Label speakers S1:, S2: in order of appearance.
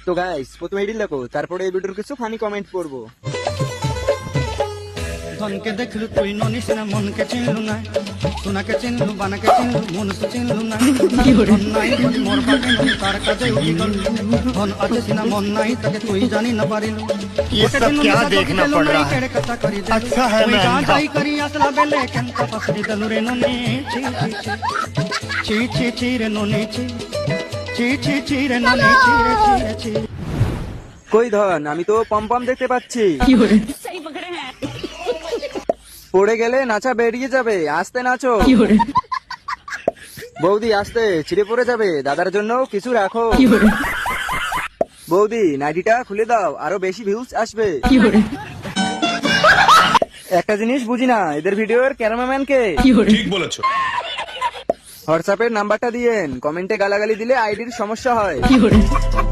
S1: তো গাইস প্রথমে এডিট লেখো, তারপরে এই ভিডিওর কিছু ফানি কমেন্ট করবো।
S2: ধনকে দেখলু তুই ননিস না, মনকে চিনলু না, সোনাকে চিনলু, বানাকে চিনলু, মনুষ চিনলু না। ধন নাই বলি মোর বাকি তার কাজে উঠি গল, ধন আছে সিনা মন নাই তাকে তুই জানি না পারিলু।
S3: ये सब क्या देखना पड़ रहा है? अच्छा है मैं अंधा।
S2: যাই করি আসলা বেলে কেনটা পাসরি দলু রে ননি, ছি ছি ছি ছি ছি রে ননি, ছি ছি ছি ছি রে ননি, ছি রে ছি রে ছি।
S1: কই ধন, আমি তো পম দেখতে পাচ্ছি। পড়ে গেলে নাচা বেরিয়ে যাবে, আস্তে নাচো। বৌদি আস্তে, ছিঁড়ে পড়ে যাবে, দাদার জন্য কিছু রাখো। বৌদি নাইটিটা খুলে দাও, আরো বেশি ভিউজ আসবে। একটা জিনিস বুঝি না, এদের ভিডিওর ক্যামেরাম্যান কে?
S3: ঠিক বলেছো।
S1: হোয়াটসঅ্যাপের নাম্বারটা দিয়েন, কমেন্টে গালাগালি দিলে আইডির সমস্যা হয়।